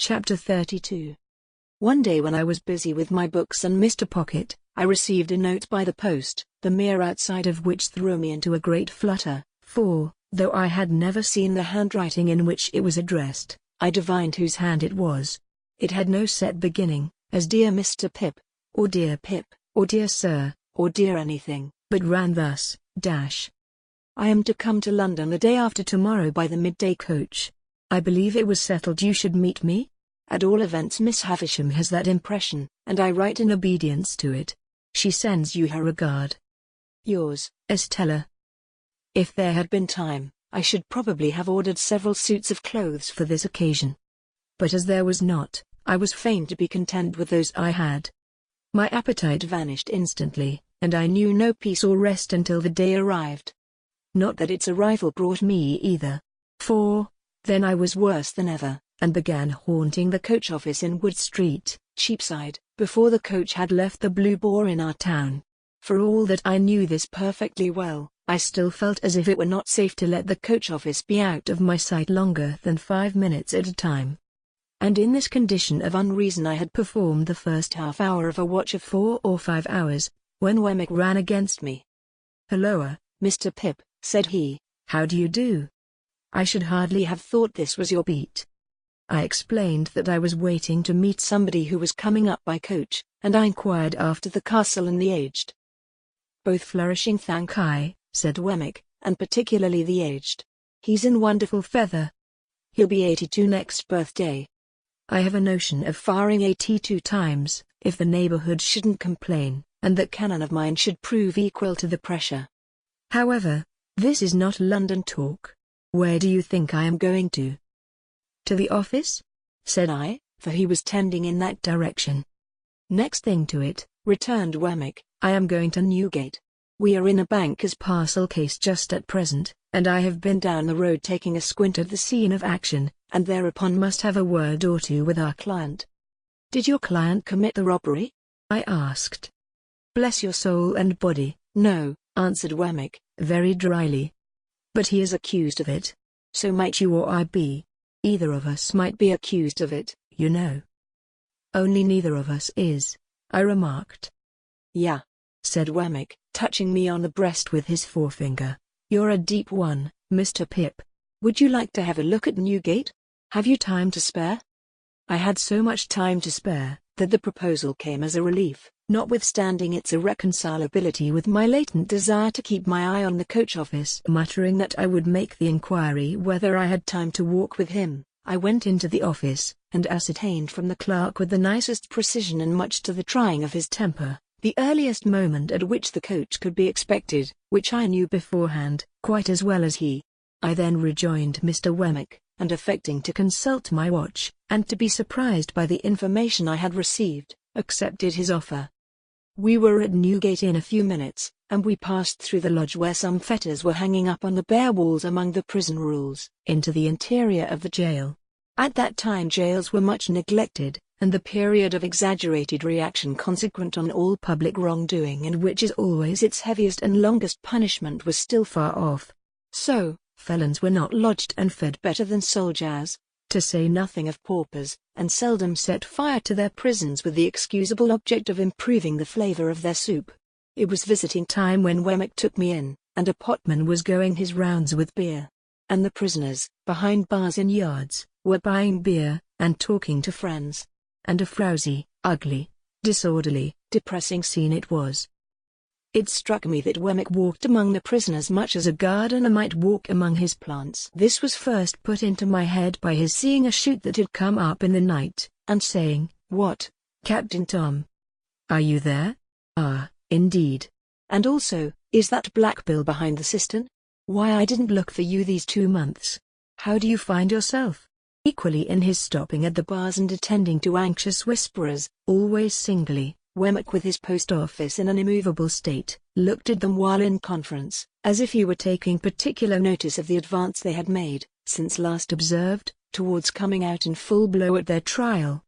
Chapter 32. One day when I was busy with my books and Mr. Pocket, I received a note by the post, the mere outside of which threw me into a great flutter, for, though I had never seen the handwriting in which it was addressed, I divined whose hand it was. It had no set beginning, as Dear Mr. Pip, or Dear Pip, or Dear Sir, or Dear anything, but ran thus, I am to come to London the day after tomorrow by the midday coach. I believe it was settled you should meet me? At all events Miss Havisham has that impression, and I write in obedience to it. She sends you her regard. Yours, Estella. If there had been time, I should probably have ordered several suits of clothes for this occasion. But as there was not, I was fain to be content with those I had. My appetite vanished instantly, and I knew no peace or rest until the day arrived. Not that its arrival brought me either. For, then I was worse than ever, and began haunting the coach office in Wood Street, Cheapside, before the coach had left the Blue Boar in our town. For all that I knew this perfectly well, I still felt as if it were not safe to let the coach office be out of my sight longer than 5 minutes at a time. And in this condition of unreason I had performed the first half hour of a watch of 4 or 5 hours, when Wemmick ran against me. "Hulloa, Mr. Pip," said he, "how do you do? I should hardly have thought this was your beat." I explained that I was waiting to meet somebody who was coming up by coach, and I inquired after the castle and the aged. "Both flourishing, thank I," said Wemmick, "and particularly the aged. He's in wonderful feather. He'll be 82 next birthday. I have a notion of firing 82 times, if the neighborhood shouldn't complain, and that cannon of mine should prove equal to the pressure. However, this is not London talk. Where do you think I am going to?" "To the office?" said I, for he was tending in that direction. "Next thing to it," returned Wemmick, "I am going to Newgate. We are in a banker's parcel case just at present, and I have been down the road taking a squint at the scene of action, and thereupon must have a word or two with our client." "Did your client commit the robbery?" I asked. "Bless your soul and body, no," answered Wemmick, very dryly. "But he is accused of it. So might you or I be. Either of us might be accused of it, you know." "Only neither of us is," I remarked. "Yeah," said Wemmick, touching me on the breast with his forefinger. "You're a deep one, Mr. Pip. Would you like to have a look at Newgate? Have you time to spare?" I had so much time to spare, that the proposal came as a relief, notwithstanding its irreconcilability with my latent desire to keep my eye on the coach office. Muttering that I would make the inquiry whether I had time to walk with him, I went into the office, and ascertained from the clerk with the nicest precision and much to the trying of his temper, the earliest moment at which the coach could be expected, which I knew beforehand, quite as well as he. I then rejoined Mr. Wemmick, and affecting to consult my watch, and to be surprised by the information I had received, accepted his offer. We were at Newgate in a few minutes, and we passed through the lodge where some fetters were hanging up on the bare walls among the prison rules, into the interior of the jail. At that time jails were much neglected, and the period of exaggerated reaction consequent on all public wrongdoing, and which is always its heaviest and longest punishment, was still far off. So, felons were not lodged and fed better than soldiers, to say nothing of paupers, and seldom set fire to their prisons with the excusable object of improving the flavor of their soup. It was visiting time when Wemmick took me in, and a potman was going his rounds with beer. And the prisoners, behind bars in yards, were buying beer, and talking to friends. And a frowsy, ugly, disorderly, depressing scene it was. It struck me that Wemmick walked among the prisoners much as a gardener might walk among his plants. This was first put into my head by his seeing a shoot that had come up in the night, and saying, "What, Captain Tom? Are you there? Ah, indeed. And also, is that Black Bill behind the cistern? Why, I didn't look for you these 2 months. How do you find yourself?" Equally in his stopping at the bars and attending to anxious whisperers, always singly, Wemmick, with his post office in an immovable state, looked at them while in conference, as if he were taking particular notice of the advance they had made, since last observed, towards coming out in full blow at their trial.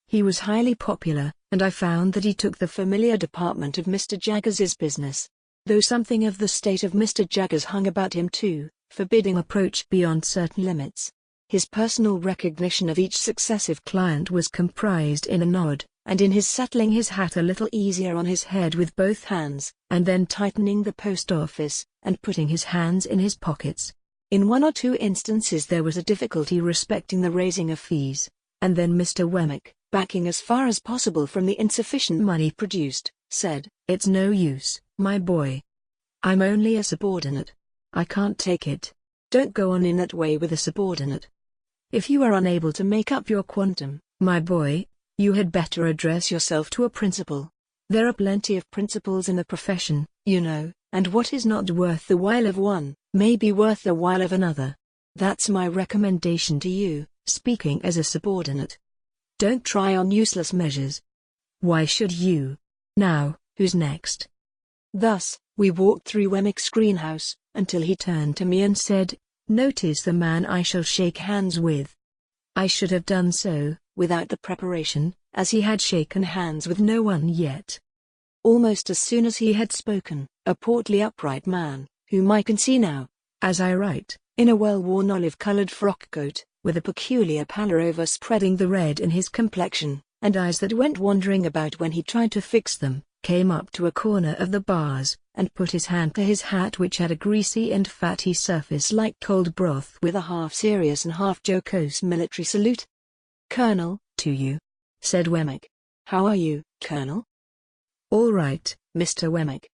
He was highly popular, and I found that he took the familiar department of Mr. Jaggers's business, though something of the state of Mr. Jaggers hung about him too, forbidding approach beyond certain limits. His personal recognition of each successive client was comprised in a nod, and in his settling his hat a little easier on his head with both hands, and then tightening the post office, and putting his hands in his pockets. In one or two instances there was a difficulty respecting the raising of fees, and then Mr. Wemmick, backing as far as possible from the insufficient money produced, said, "It's no use, my boy. I'm only a subordinate. I can't take it. Don't go on in that way with a subordinate. If you are unable to make up your quantum, my boy, you had better address yourself to a principal. There are plenty of principals in the profession, you know, and what is not worth the while of one, may be worth the while of another. That's my recommendation to you, speaking as a subordinate. Don't try on useless measures. Why should you? Now, who's next?" Thus, we walked through Wemmick's greenhouse, until he turned to me and said, "Notice the man I shall shake hands with." I should have done so, without the preparation, as he had shaken hands with no one yet. Almost as soon as he had spoken, a portly upright man, whom I can see now, as I write, in a well-worn olive-colored frock-coat, with a peculiar pallor overspreading the red in his complexion, and eyes that went wandering about when he tried to fix them, came up to a corner of the bars, and put his hand to his hat, which had a greasy and fatty surface like cold broth, with a half-serious and half-jocose military salute. "Colonel, to you," said Wemmick. "How are you, Colonel?" "All right, Mr. Wemmick."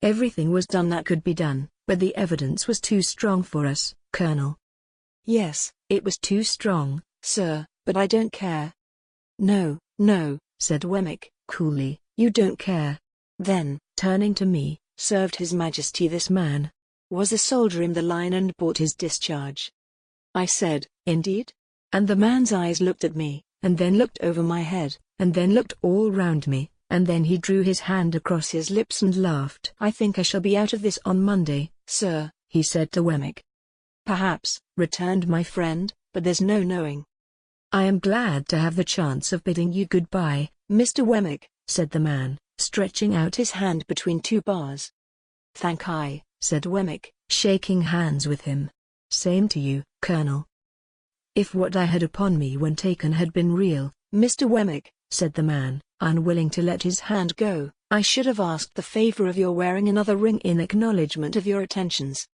"Everything was done that could be done, but the evidence was too strong for us, Colonel." "Yes, it was too strong, sir, but I don't care." "No, no," said Wemmick, coolly, "you don't care." Then, turning to me, "Served His Majesty this man. Was a soldier in the line and bought his discharge." I said, "Indeed?" And the man's eyes looked at me, and then looked over my head, and then looked all round me, and then he drew his hand across his lips and laughed. "I think I shall be out of this on Monday, sir," he said to Wemmick. "Perhaps," returned my friend, "but there's no knowing." "I am glad to have the chance of bidding you goodbye, Mr. Wemmick," said the man, stretching out his hand between two bars. "Thank I," said Wemmick, shaking hands with him. "Same to you, Colonel." "If what I had upon me when taken had been real, Mr. Wemmick," said the man, unwilling to let his hand go, "I should have asked the favor of your wearing another ring in acknowledgment of your attentions."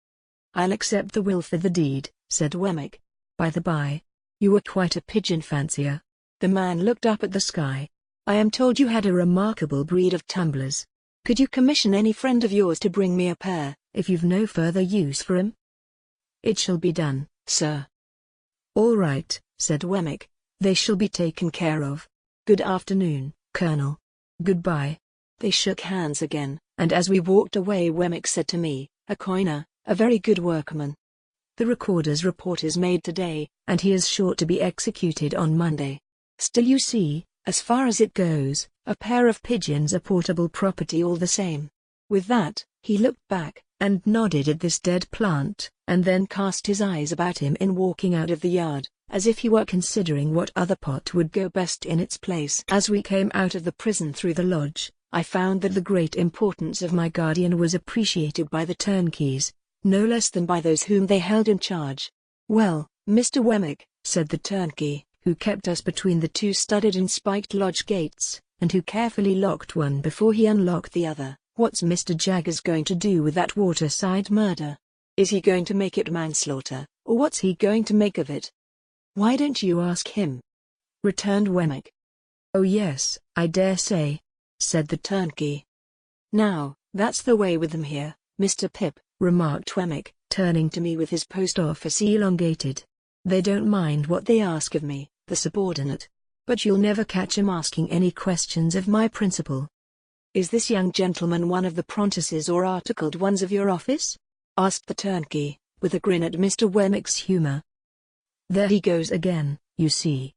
"I'll accept the will for the deed," said Wemmick. "By the by, you were quite a pigeon fancier." The man looked up at the sky. "I am told you had a remarkable breed of tumblers. Could you commission any friend of yours to bring me a pair, if you've no further use for 'em?" "It shall be done, sir." "All right," said Wemmick. "They shall be taken care of. Good afternoon, Colonel." "Goodbye." They shook hands again, and as we walked away Wemmick said to me, "A coiner, a very good workman. The recorder's report is made today, and he is sure to be executed on Monday. Still, you see, as far as it goes, a pair of pigeons are portable property all the same." With that, he looked back, and nodded at this dead plant, and then cast his eyes about him in walking out of the yard, as if he were considering what other pot would go best in its place. As we came out of the prison through the lodge, I found that the great importance of my guardian was appreciated by the turnkeys, no less than by those whom they held in charge. "Well, Mr. Wemmick," said the turnkey, who kept us between the two studded and spiked lodge gates, and who carefully locked one before he unlocked the other, "what's Mr. Jaggers going to do with that waterside murder? Is he going to make it manslaughter, or what's he going to make of it?" "Why don't you ask him?" returned Wemmick. "Oh yes, I dare say," said the turnkey. "Now, that's the way with them here, Mr. Pip," remarked Wemmick, turning to me with his post office elongated. "They don't mind what they ask of me, the subordinate. But you'll never catch 'em asking any questions of my principal." "Is this young gentleman one of the prentices or articled ones of your office?" asked the turnkey, with a grin at Mr. Wemmick's humor. "There he goes again, you see,"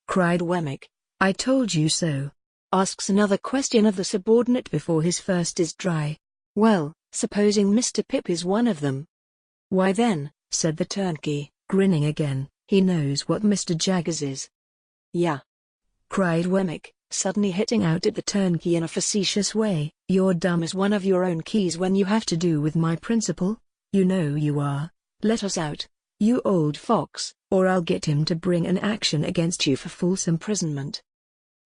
cried Wemmick. "I told you so. Asks another question of the subordinate before his first is dry. Well, supposing Mr. Pip is one of them?" "Why then," said the turnkey, grinning again, "he knows what Mr. Jaggers is." "Yeah," cried Wemmick, suddenly hitting out at the turnkey in a facetious way, "you're dumb as one of your own keys when you have to do with my principal. You know you are. Let us out, you old fox." or I'll get him to bring an action against you for false imprisonment."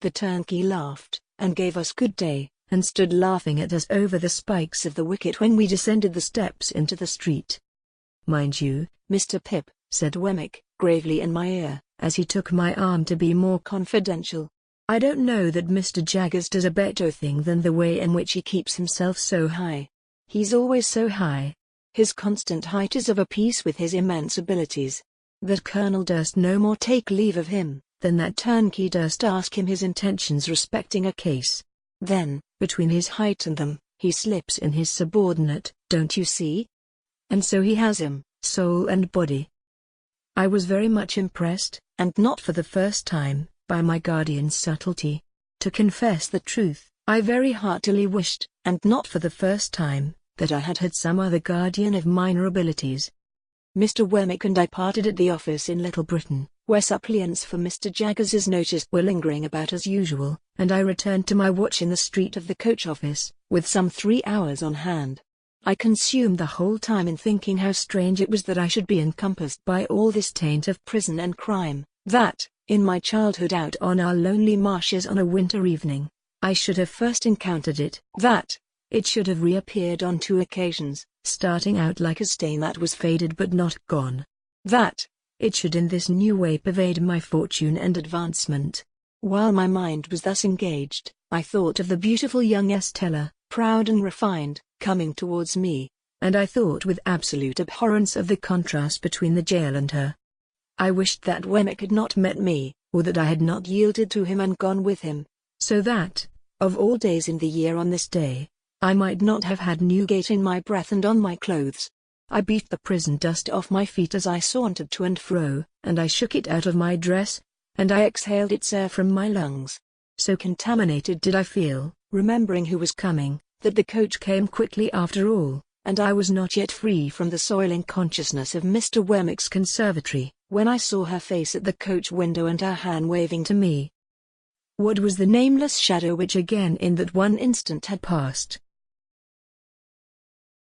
The turnkey laughed, and gave us good day, and stood laughing at us over the spikes of the wicket when we descended the steps into the street. "Mind you, Mr. Pip," said Wemmick, gravely in my ear, as he took my arm to be more confidential, "I don't know that Mr. Jaggers does a better thing than the way in which he keeps himself so high. He's always so high. His constant height is of a piece with his immense abilities. That Colonel durst no more take leave of him, than that turnkey durst ask him his intentions respecting a case. Then, between his height and them, he slips in his subordinate, don't you see? And so he has him, soul and body." I was very much impressed, and not for the first time, by my guardian's subtlety. To confess the truth, I very heartily wished, and not for the first time, that I had had some other guardian of minor abilities. Mr. Wemmick and I parted at the office in Little Britain, where suppliants for Mr. Jaggers's notice were lingering about as usual, and I returned to my watch in the street of the coach office, with some 3 hours on hand. I consumed the whole time in thinking how strange it was that I should be encompassed by all this taint of prison and crime, that, in my childhood out on our lonely marshes on a winter evening, I should have first encountered it, that it should have reappeared on 2 occasions, starting out like a stain that was faded but not gone, that it should in this new way pervade my fortune and advancement. While my mind was thus engaged, I thought of the beautiful young Estella, proud and refined, coming towards me, and I thought with absolute abhorrence of the contrast between the jail and her. I wished that Wemmick had not met me, or that I had not yielded to him and gone with him, so that, of all days in the year on this day, I might not have had Newgate in my breath and on my clothes. I beat the prison dust off my feet as I sauntered to and fro, and I shook it out of my dress, and I exhaled its air from my lungs. So contaminated did I feel, remembering who was coming, that the coach came quickly after all, and I was not yet free from the soiling consciousness of Mr. Wemmick's conservatory, when I saw her face at the coach window and her hand waving to me. What was the nameless shadow which again in that one instant had passed,